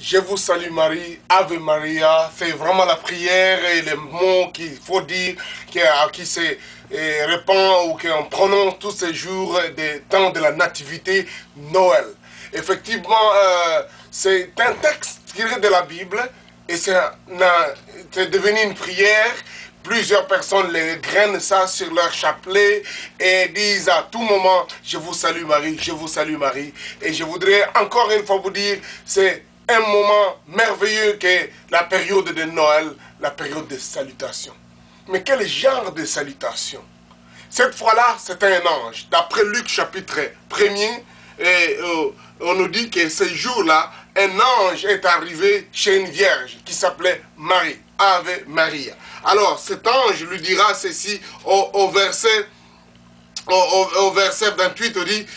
Je vous salue Marie, Ave Maria, c'est vraiment la prière et les mots qu'il faut dire, qui se répand ou qu'on prononce tous ces jours des temps de la nativité, Noël. Effectivement, c'est un texte tiré de la Bible et c'est devenu une prière. Plusieurs personnes les grainent ça sur leur chapelet et disent à tout moment, je vous salue Marie, je vous salue Marie. Et je voudrais encore une fois vous dire, c'est un moment merveilleux qu'est la période de Noël, la période de salutation. Mais quel genre de salutation? Cette fois-là, c'est un ange. D'après Luc chapitre 1er, on nous dit que ce jour-là, un ange est arrivé chez une vierge qui s'appelait Marie, Ave Maria. Alors, cet ange lui dira ceci au verset 28, on dit,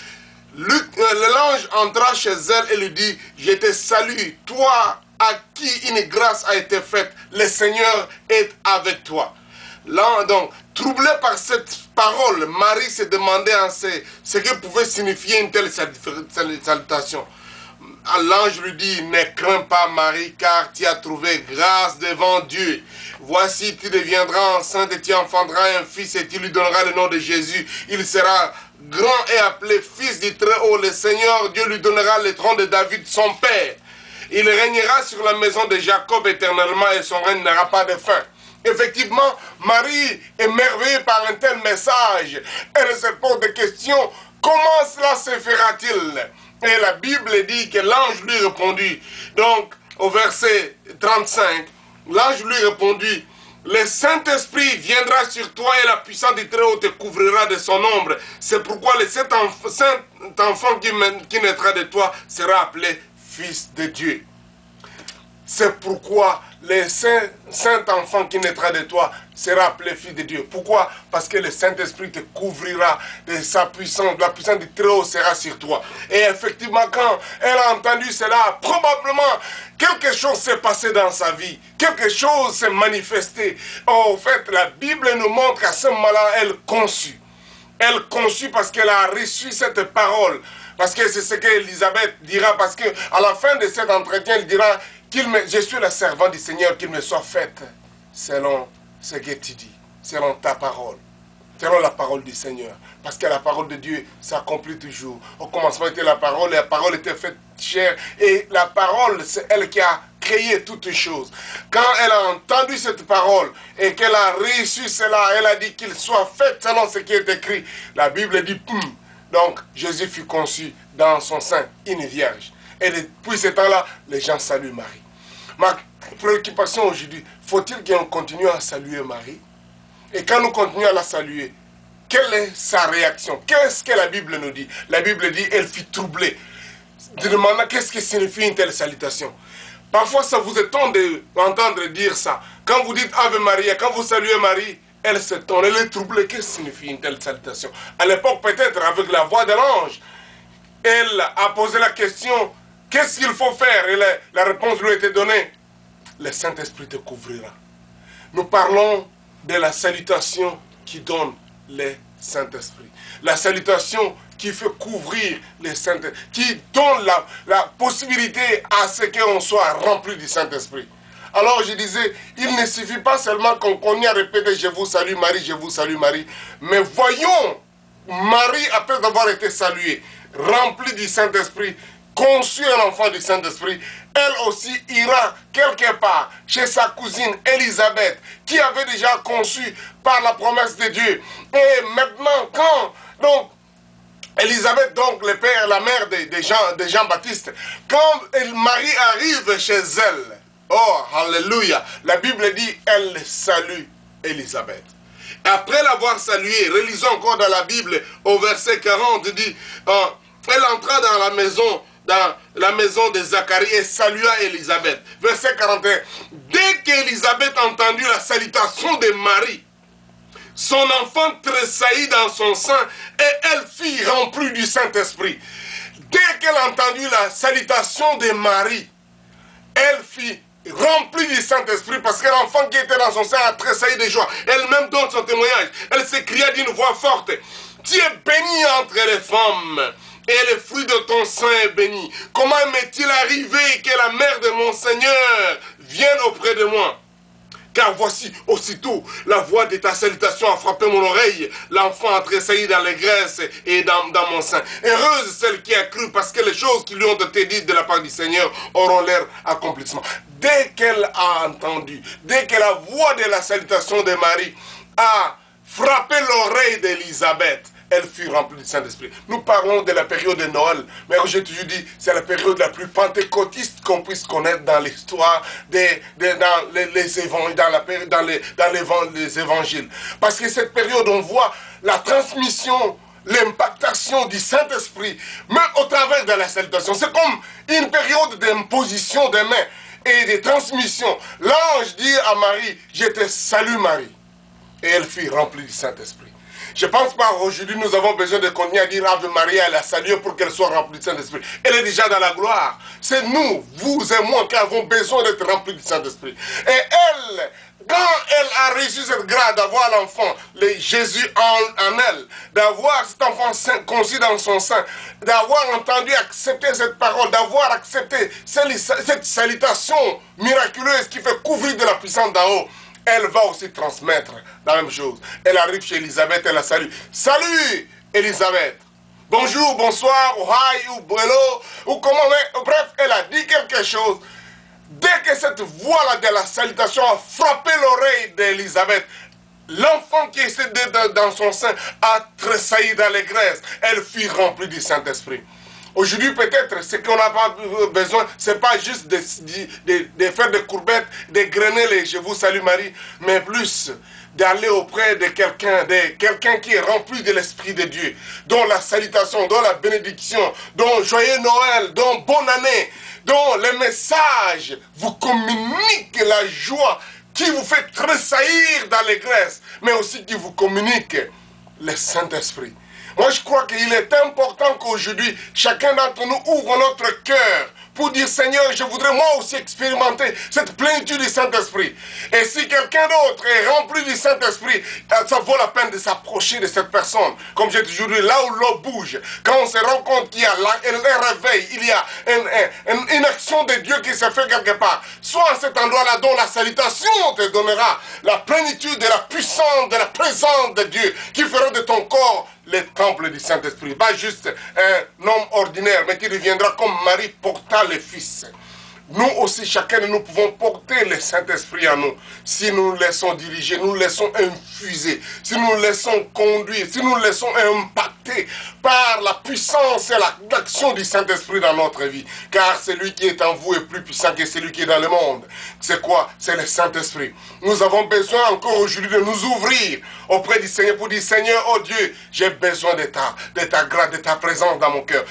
l'ange entra chez elle et lui dit, je te salue, toi à qui une grâce a été faite, le Seigneur est avec toi. Là, donc, troublé par cette parole, Marie se demandait ce que pouvait signifier une telle salutation. L'ange lui dit, ne crains pas Marie, car tu as trouvé grâce devant Dieu. Voici, tu deviendras enceinte et tu enfanteras un fils et tu lui donneras le nom de Jésus. Il sera grand et appelé fils du Très-Haut. Le Seigneur Dieu lui donnera le trône de David, son père. Il régnera sur la maison de Jacob éternellement et son règne n'aura pas de fin. Effectivement, Marie est merveillée par un tel message. Elle se pose des questions. Comment cela se fera-t-il? Et la Bible dit que l'ange lui répondit. Donc, au verset 35, l'ange lui répondit, le Saint-Esprit viendra sur toi et la puissance du Très-Haut te couvrira de son ombre. C'est pourquoi cet enfant qui naîtra de toi sera appelé Fils de Dieu. C'est pourquoi le saint enfant qui naîtra de toi sera appelé Fils de Dieu. Pourquoi? Parce que le Saint-Esprit te couvrira de sa puissance, la puissance du Très-Haut sera sur toi. Et effectivement, quand elle a entendu cela, probablement quelque chose s'est passé dans sa vie. Quelque chose s'est manifesté. En fait, la Bible nous montre qu'à ce moment-là, elle conçut. Elle conçut parce qu'elle a reçu cette parole. Parce que c'est ce qu'Élisabeth dira. Parce qu'à la fin de cet entretien, elle dira, je suis le servant du Seigneur, qu'il me soit fait selon ce que tu dis, selon ta parole, selon la parole du Seigneur. Parce que la parole de Dieu s'accomplit toujours. Au commencement était la parole, et la parole était faite chair, et la parole, c'est elle qui a créé toutes choses. Quand elle a entendu cette parole, et qu'elle a reçu cela, elle a dit qu'il soit fait selon ce qui est écrit. La Bible dit, donc Jésus fut conçu dans son sein, une vierge. Et depuis ce temps-là, les gens saluent Marie. Ma préoccupation aujourd'hui, faut-il qu'on continue à saluer Marie? Et quand nous continuons à la saluer, quelle est sa réaction? Qu'est-ce que la Bible nous dit? La Bible dit, elle fut troublée. Demandant qu'est-ce que signifie une telle salutation. Parfois, ça vous étonne d'entendre dire ça. Quand vous dites Ave Maria, quand vous saluez Marie, elle s'étonne, elle est troublée. Qu'est-ce que signifie une telle salutation? À l'époque, peut-être, avec la voix de l'ange, elle a posé la question, qu'est-ce qu'il faut faire? Et la réponse lui a été donnée. Le Saint-Esprit te couvrira. Nous parlons de la salutation qui donne le Saint-Esprit. La salutation qui fait couvrir le Saint-Esprit, qui donne la possibilité à ce qu'on soit rempli du Saint-Esprit. Alors je disais, il ne suffit pas seulement qu'on connaisse à répéter « Je vous salue Marie, je vous salue Marie ». Mais voyons Marie, après avoir été saluée, remplie du Saint-Esprit, conçue un enfant du Saint-Esprit, elle aussi ira quelque part chez sa cousine Élisabeth, qui avait déjà conçu par la promesse de Dieu. Et maintenant, quand donc Élisabeth, donc le père, la mère de Jean-Baptiste, quand Marie arrive chez elle, oh, alléluia, la Bible dit, elle salue Élisabeth. Après l'avoir saluée, relisons encore dans la Bible, au verset 40, dit, elle entra dans la maison de Zacharie et salua Élisabeth. Verset 41. Dès qu'Élisabeth entendit la salutation de Marie, son enfant tressaillit dans son sein et elle fut remplie du Saint-Esprit. Dès qu'elle entendit la salutation de Marie, elle fut remplie du Saint-Esprit parce que l'enfant qui était dans son sein a tressailli de joie. Elle-même donne son témoignage. Elle s'écria d'une voix forte, « Tu es bénie entre les femmes. Et le fruit de ton sein est béni. Comment m'est-il arrivé que la mère de mon Seigneur, vienne auprès de moi. Car voici, aussitôt, la voix de ta salutation a frappé mon oreille. L'enfant a tressailli dans les graisses et dans mon sein. Heureuse celle qui a cru, parce que les choses qui lui ont été dites de la part du Seigneur auront leur accomplissement. Dès qu'elle a entendu, dès que la voix de la salutation de Marie a frappé l'oreille d'Élisabeth, elle fut remplie du Saint-Esprit. Nous parlons de la période de Noël, mais j'ai toujours dit, c'est la période la plus pentecôtiste qu'on puisse connaître dans l'histoire, dans les évangiles. Parce que cette période, on voit la transmission, l'impactation du Saint-Esprit, même au travers de la salutation. C'est comme une période d'imposition des mains et de transmission. L'ange dit à Marie, je te salue Marie. Et elle fut remplie du Saint-Esprit. Je ne pense pas aujourd'hui nous avons besoin de continuer à dire Ave Maria, elle a salué pour qu'elle soit remplie du Saint-Esprit. Elle est déjà dans la gloire. C'est nous, vous et moi, qui avons besoin d'être remplis du Saint-Esprit. Et elle, quand elle a reçu cette grâce d'avoir l'enfant, Jésus en elle, d'avoir cet enfant conçu dans son sein, d'avoir entendu, accepter cette parole, d'avoir accepté cette salutation miraculeuse qui fait couvrir de la puissance d'en haut, elle va aussi transmettre la même chose. Elle arrive chez Élisabeth, elle la salue. Salut Élisabeth. Bonjour, bonsoir, ou hi, ou hello, ou comment, bref, elle a dit quelque chose. Dès que cette voix-là de la salutation a frappé l'oreille d'Élisabeth, l'enfant qui était dans son sein a tressailli d'allégresse. Elle fut remplie du Saint-Esprit. Aujourd'hui, peut-être, ce qu'on n'a pas besoin, c'est pas juste de faire des courbettes, de grainer les « Je vous salue Marie », mais plus d'aller auprès de quelqu'un qui est rempli de l'Esprit de Dieu, dont la salutation, dont la bénédiction, dont joyeux Noël, dont bonne année, dont les messages vous communiquent la joie, qui vous fait tressaillir d'allégresse, mais aussi qui vous communique le Saint-Esprit. Moi, je crois qu'il est important qu'aujourd'hui, chacun d'entre nous ouvre notre cœur pour dire, Seigneur, je voudrais moi aussi expérimenter cette plénitude du Saint-Esprit. Et si quelqu'un d'autre est rempli du Saint-Esprit, ça vaut la peine de s'approcher de cette personne. Comme j'ai toujours dit, là où l'eau bouge, quand on se rend compte qu'il y a un réveil, il y a une action de Dieu qui se fait quelque part, soit à cet endroit-là dont la salutation te donnera la plénitude de la puissance, de la présence de Dieu, qui fera de ton corps le temple du Saint-Esprit. Pas juste un homme ordinaire, mais qui deviendra comme Marie porta le Fils. Nous aussi, chacun de nous pouvons porter le Saint-Esprit en nous. Si nous nous laissons diriger, nous nous laissons infuser, si nous nous laissons conduire, si nous nous laissons impacter par la puissance et l'action du Saint-Esprit dans notre vie. Car celui qui est en vous est plus puissant que celui qui est dans le monde. C'est quoi? C'est le Saint-Esprit. Nous avons besoin encore aujourd'hui de nous ouvrir auprès du Seigneur pour dire, Seigneur, oh Dieu, j'ai besoin de ta grâce, de ta présence dans mon cœur.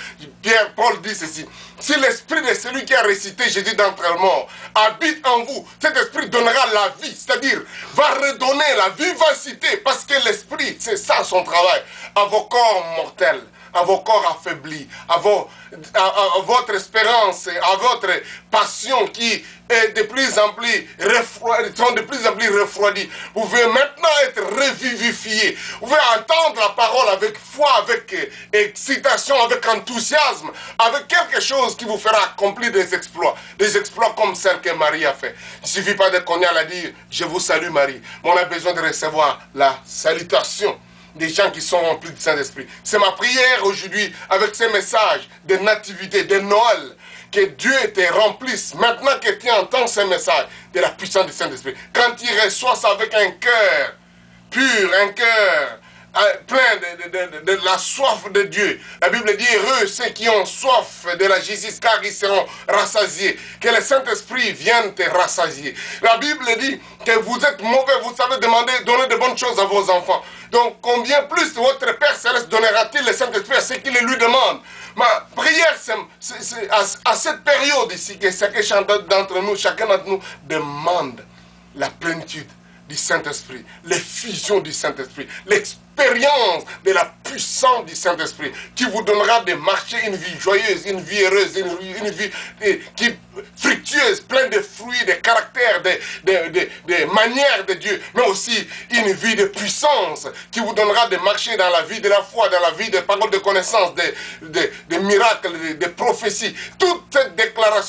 Paul dit ceci, si l'esprit de celui qui a récité Jésus d'entre les morts habite en vous, cet esprit donnera la vie, c'est-à-dire va redonner la vivacité, parce que l'esprit, c'est ça son travail, à vos corps mortels, à vos corps affaiblis, à votre espérance, à votre passion qui est de plus en plus refroidie. Vous pouvez maintenant être revivifié. Vous pouvez entendre la parole avec foi, avec excitation, avec enthousiasme, avec quelque chose qui vous fera accomplir des exploits comme celle que Marie a fait. Il ne suffit pas de cogner à la dire, je vous salue Marie, mais on a besoin de recevoir la salutation des gens qui sont remplis du Saint-Esprit. C'est ma prière aujourd'hui avec ces messages de nativité, de Noël, que Dieu te remplisse, maintenant que tu entends ces messages, de la puissance du Saint-Esprit. Quand tu reçois ça avec un cœur pur, un cœur plein de la soif de Dieu. La Bible dit, heureux ceux qui ont soif de la justice, car ils seront rassasiés. Que le Saint-Esprit vienne te rassasier. La Bible dit que vous êtes mauvais, vous savez donner de bonnes choses à vos enfants. Donc, combien plus votre Père Céleste donnera-t-il le Saint-Esprit à ceux qui le lui demandent? Ma prière, c'est à cette période ici, que chacun d'entre nous demande la plénitude du Saint-Esprit, l'effusion du Saint-Esprit, l'expérience de la puissance du Saint-Esprit qui vous donnera de marcher une vie joyeuse, une vie heureuse, une vie fructueuse, pleine de fruits, de caractères, de manières de Dieu, mais aussi une vie de puissance qui vous donnera de marcher dans la vie de la foi, dans la vie des paroles de connaissance, des miracles, des prophéties. Toute cette déclaration